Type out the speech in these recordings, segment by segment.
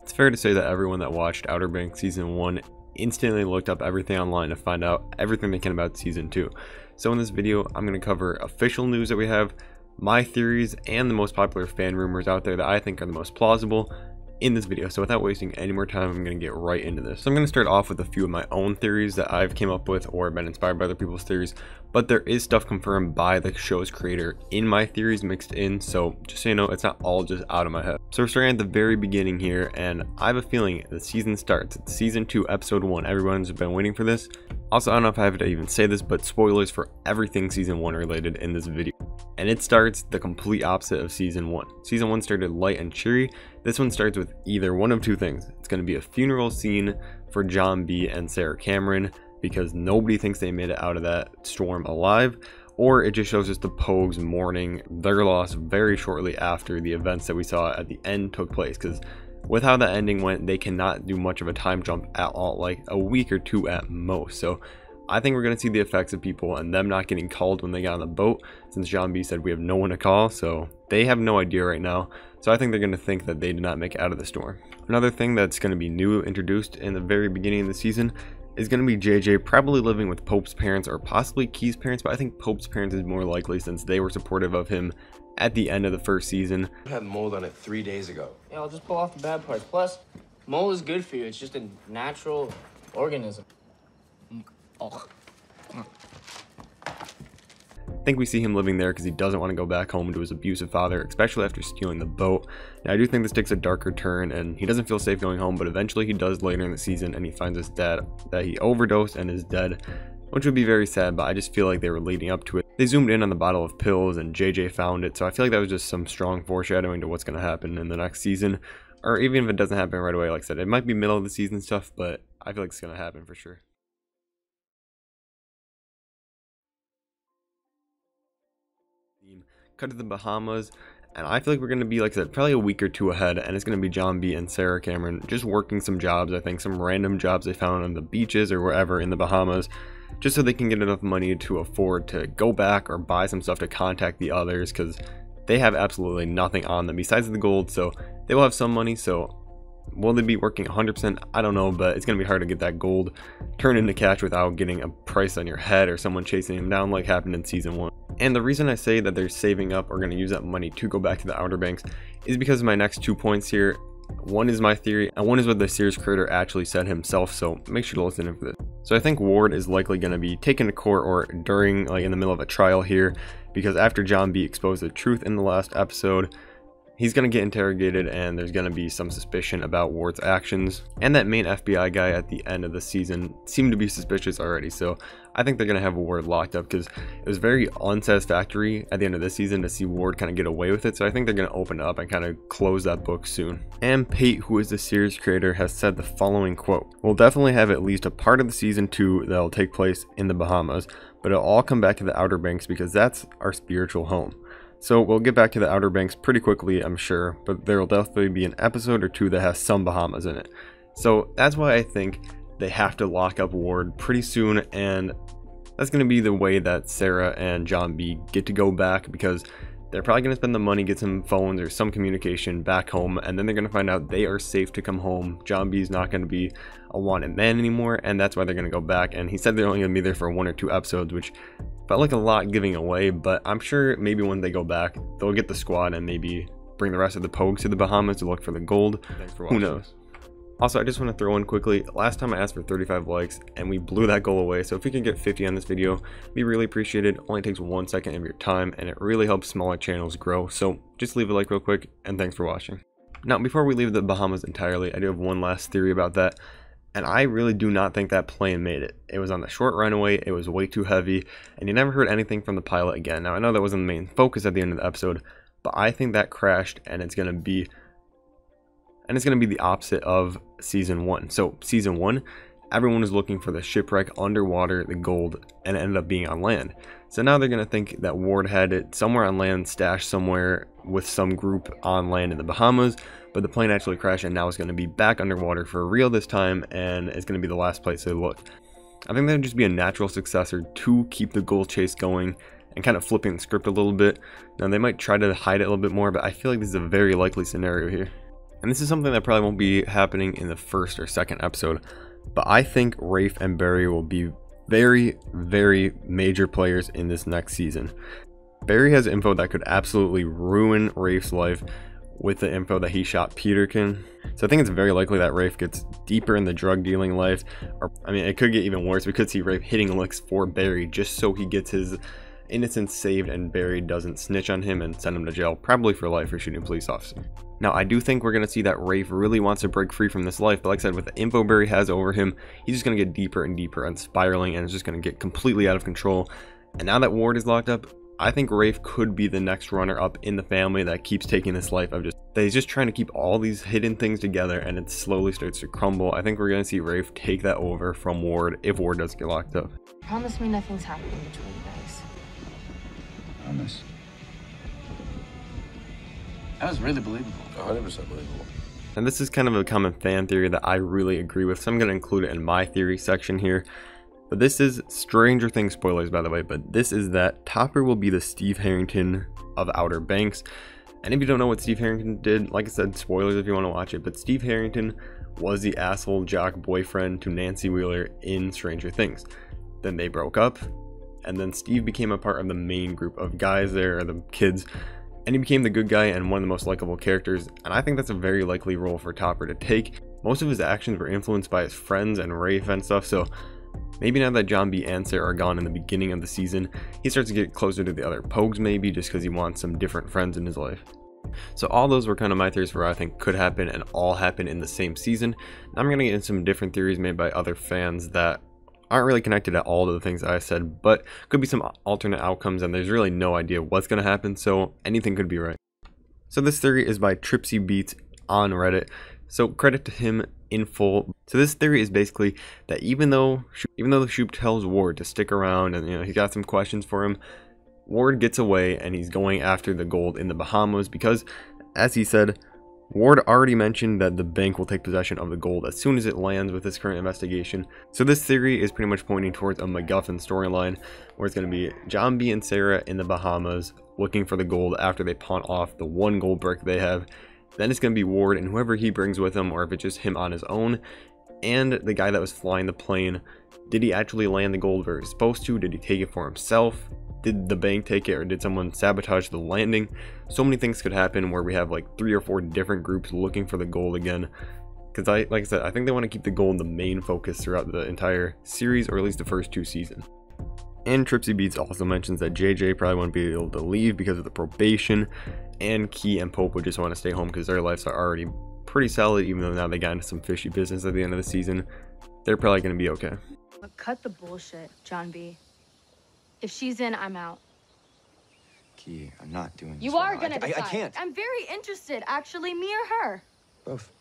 It's fair to say that everyone that watched Outer Banks Season 1 instantly looked up everything online to find out everything they can about Season 2. So in this video, I'm going to cover official news that we have, my theories, and the most popular fan rumors out there that I think are the most plausible in this video. So without wasting any more time, I'm going to get right into this. So I'm going to start off with a few of my own theories that I've came up with or been inspired by other people's theories, but there is stuff confirmed by the show's creator in my theories mixed in, so just so you know, it's not all just out of my head. So we're starting at the very beginning here, and I have a feeling the season starts. It's Season 2, Episode 1. Everyone's been waiting for this. Also, I don't know if I have to even say this, but spoilers for everything Season 1 related in this video. And it starts the complete opposite of Season 1. Season 1 started light and cheery. This one starts with either one of two things. It's going to be a funeral scene for John B and Sarah Cameron because nobody thinks they made it out of that storm alive, or it just shows us the Pogues mourning their loss very shortly after the events that we saw at the end took place, because with how the ending went, they cannot do much of a time jump at all, like a week or two at most. So I think we're going to see the effects of people and them not getting called when they got on the boat, since John B said we have no one to call, so they have no idea right now. So I think they're going to think that they did not make it out of the storm. Another thing that's going to be new introduced in the very beginning of the season is going to be JJ probably living with Pope's parents or possibly Key's parents, but I think Pope's parents is more likely since they were supportive of him at the end of the first season. I had mold on it 3 days ago. Yeah, I'll just pull off the bad parts. Plus, mold is good for you. It's just a natural organism. Oh. I think we see him living there because he doesn't want to go back home to his abusive father, especially after stealing the boat. Now, I do think this takes a darker turn, and he doesn't feel safe going home, but eventually he does later in the season, and he finds his dad that he overdosed and is dead, which would be very sad, but I just feel like they were leading up to it. They zoomed in on the bottle of pills, and JJ found it, so I feel like that was just some strong foreshadowing to what's going to happen in the next season, or even if it doesn't happen right away. Like I said, it might be middle of the season stuff, but I feel like it's going to happen for sure. Cut to the Bahamas, and I feel like we're going to be, like I said, probably a week or two ahead, and it's going to be John B and Sarah Cameron just working some jobs. I think some random jobs they found on the beaches or wherever in the Bahamas, just so they can get enough money to afford to go back or buy some stuff to contact the others, because they have absolutely nothing on them besides the gold. So they will have some money. So will they be working 100%? I don't know, but it's going to be hard to get that gold turned into cash without getting a price on your head or someone chasing them down like happened in Season 1. And the reason I say that they're saving up or going to use that money to go back to the Outer Banks is because of my next 2 points here. One is my theory, and one is what the series creator actually said himself, so make sure to listen in for this. So I think Ward is likely going to be taken to court or during, like in the middle of a trial here, because after John B exposed the truth in the last episode, he's going to get interrogated, and there's going to be some suspicion about Ward's actions. And that main FBI guy at the end of the season seemed to be suspicious already, so I think they're going to have Ward locked up, because it was very unsatisfactory at the end of this season to see Ward kind of get away with it. So I think they're going to open it up and kind of close that book soon. And Pate, who is the series creator, has said the following quote: "We'll definitely have at least a part of the Season 2 that'll take place in the Bahamas, but it'll all come back to the Outer Banks because that's our spiritual home." So we'll get back to the Outer Banks pretty quickly, I'm sure, but there will definitely be an episode or two that has some Bahamas in it. So that's why I think they have to lock up Ward pretty soon, and that's going to be the way that Sarah and John B get to go back, because they're probably going to spend the money, get some phones or some communication back home, and then they're going to find out they are safe to come home. John B is not going to be a wanted man anymore, and that's why they're going to go back. And he said they're only going to be there for 1 or 2 episodes, which felt like a lot giving away, but I'm sure maybe when they go back, they'll get the squad and maybe bring the rest of the Pogues to the Bahamas to look for the gold. Thanks for watching. Who knows? Also, I just want to throw in quickly, last time I asked for 35 likes and we blew that goal away, so if we can get 50 on this video, it'd be really appreciated. It only takes 1 second of your time, and it really helps smaller channels grow, so just leave a like real quick, and thanks for watching. Now, before we leave the Bahamas entirely, I do have one last theory about that, and I really do not think that plane made it. It was on the short runway, it was way too heavy, and you never heard anything from the pilot again. Now, I know that wasn't the main focus at the end of the episode, but I think that crashed, and it's going to be the opposite of Season 1. So Season 1, everyone was looking for the shipwreck underwater, the gold, and it ended up being on land. So now they're going to think that Ward had it somewhere on land, stashed somewhere with some group on land in the Bahamas, but the plane actually crashed, and now it's going to be back underwater for real this time, and it's going to be the last place they look. I think that would just be a natural successor to keep the gold chase going and kind of flipping the script a little bit. Now, they might try to hide it a little bit more, but I feel like this is a very likely scenario here. And this is something that probably won't be happening in the first or second episode, but I think Rafe and Barry will be very, very major players in this next season. Barry has info that could absolutely ruin Rafe's life with the info that he shot Peterkin. So I think it's very likely that Rafe gets deeper in the drug dealing life, or I mean, it could get even worse. We could see Rafe hitting licks for Barry just so he gets his innocence saved and Barry doesn't snitch on him and send him to jail, probably for life for shooting a police officer. Now, I do think we're going to see that Rafe really wants to break free from this life, but like I said, with the info Barry has over him, he's just going to get deeper and deeper and spiraling, and it's just going to get completely out of control. And now that Ward is locked up, I think Rafe could be the next runner-up in the family that keeps taking this life of that he's just trying to keep all these hidden things together, and it slowly starts to crumble. I think we're going to see Rafe take that over from Ward if Ward does get locked up. Promise me nothing's happening between you guys. Promise. That was really believable. 100% believable. And this is kind of a common fan theory that I really agree with, so I'm going to include it in my theory section here. But this is Stranger Things spoilers, by the way, but this is that Topper will be the Steve Harrington of Outer Banks. And if you don't know what Steve Harrington did, like I said, spoilers if you want to watch it, but Steve Harrington was the asshole jock boyfriend to Nancy Wheeler in Stranger Things. Then they broke up, and then Steve became a part of the main group of guys there, or the kids, and he became the good guy and one of the most likable characters, and I think that's a very likely role for Topper to take. Most of his actions were influenced by his friends and Rafe and stuff, so maybe now that John B and Sarah are gone in the beginning of the season, he starts to get closer to the other Pogues maybe, just because he wants some different friends in his life. So all those were kind of my theories for what I think could happen, and all happen in the same season. I'm going to get into some different theories made by other fans that aren't really connected at all to the things I said, but could be some alternate outcomes, and there's really no idea what's going to happen, so anything could be right. So this theory is by Tripsy Beats on Reddit, so credit to him in full. So this theory is basically that even though the Shoop tells Ward to stick around and he got some questions for him, Ward gets away and he's going after the gold in the Bahamas because, as he said, Ward already mentioned that the bank will take possession of the gold as soon as it lands with this current investigation. So this theory is pretty much pointing towards a MacGuffin storyline where it's going to be John B and Sarah in the Bahamas looking for the gold after they pawn off the one gold brick they have. Then it's going to be Ward and whoever he brings with him, or if it's just him on his own, and the guy that was flying the plane. Did he actually land the gold where he was supposed to? Did he take it for himself? Did the bank take it, or did someone sabotage the landing? So many things could happen where we have like 3 or 4 different groups looking for the gold again. Because like I said, I think they want to keep the gold the main focus throughout the entire series, or at least the first 2 seasons. And Tripsy Beats also mentions that JJ probably won't be able to leave because of the probation, and Key and Pope would just want to stay home because their lives are already pretty solid, even though now they got into some fishy business at the end of the season. They're probably going to be okay. But cut the bullshit, John B. If she's in, I'm out. Key, I'm not doing this. You right are now. gonna decide. I can't. I'm very interested, actually, me or her. Both.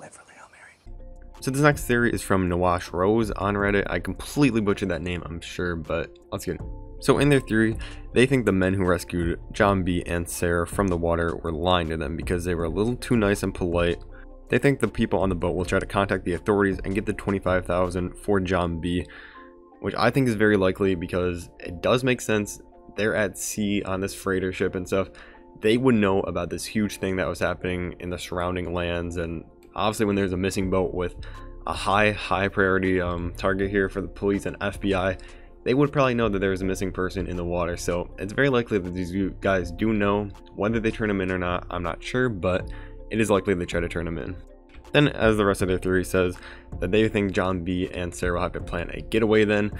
Live for Hail Mary. So this next theory is from Nawash Rose on Reddit. I completely butchered that name, I'm sure, but let's get it. So in their theory, they think the men who rescued John B and Sarah from the water were lying to them because they were a little too nice and polite. They think the people on the boat will try to contact the authorities and get the $25,000 for John B, which I think is very likely because it does make sense. They're at sea on this freighter ship and stuff. They would know about this huge thing that was happening in the surrounding lands, and obviously when there's a missing boat with a high priority target here for the police and FBI, they would probably know that there was a missing person in the water. So it's very likely that these guys do know. Whether they turn him in or not, I'm not sure, but it is likely they try to turn him in. Then, as the rest of their theory says, that they think John B and Sarah will have to plan a getaway then,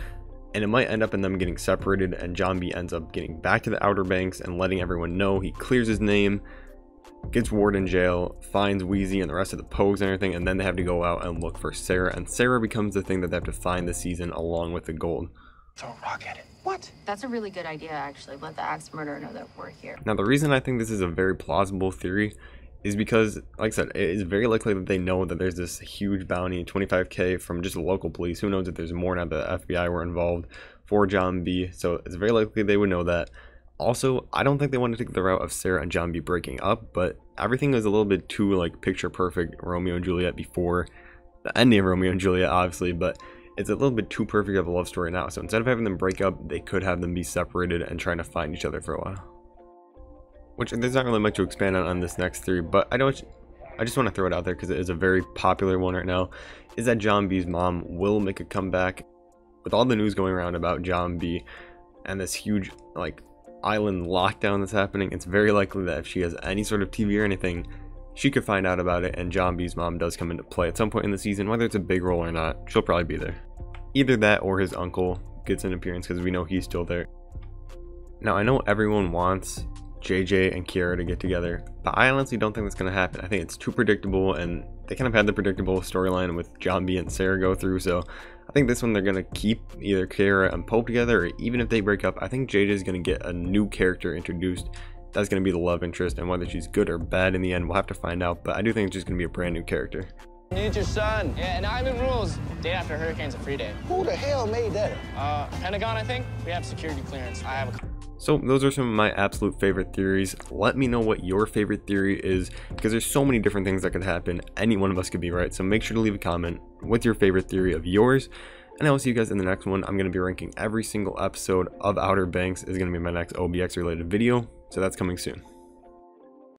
and it might end up in them getting separated, and John B ends up getting back to the Outer Banks and letting everyone know. He clears his name, gets Ward in jail, finds Wheezy and the rest of the Pogues and everything, and then they have to go out and look for Sarah, and Sarah becomes the thing that they have to find this season along with the gold. Throw a rock at it. What? That's a really good idea, actually. Let the axe murderer know that we're here. Now, the reason I think this is a very plausible theory is because, like I said, it is very likely that they know that there's this huge bounty, 25K from just the local police. Who knows if there's more now that the FBI were involved for John B. So it's very likely they would know that. Also, I don't think they want to take the route of Sarah and John B breaking up, but everything is a little bit too like picture perfect Romeo and Juliet before the ending of Romeo and Juliet, obviously, but it's a little bit too perfect of a love story now. So instead of having them break up, they could have them be separated and trying to find each other for a while. which there's not really much to expand on this next theory, but I just want to throw it out there because it is a very popular one right now, is that John B's mom will make a comeback. With all the news going around about John B and this huge like island lockdown that's happening, it's very likely that if she has any sort of TV or anything, she could find out about it, and John B's mom does come into play at some point in the season. Whether it's a big role or not, she'll probably be there. Either that or his uncle gets an appearance, because we know he's still there. Now, I know everyone wants JJ and Kiara to get together, but I honestly don't think that's going to happen. I think it's too predictable, and they kind of had the predictable storyline with John B and Sarah go through, so I think this one they're going to keep either Kiara and Pope together, or even if they break up, I think JJ is going to get a new character introduced. That's going to be the love interest, and whether she's good or bad in the end, we'll have to find out, but I do think it's just going to be a brand new character. Need your son. Yeah, and Ivan rules. Day after hurricane's a free day. Who the hell made that? Pentagon, I think. We have security clearance. I have a... So those are some of my absolute favorite theories. Let me know what your favorite theory is, because there's so many different things that could happen. Any one of us could be right, so make sure to leave a comment with your favorite theory of yours, and I will see you guys in the next one. I'm going to be ranking every single episode of Outer Banks. Is going to be my next OBX related video, so that's coming soon.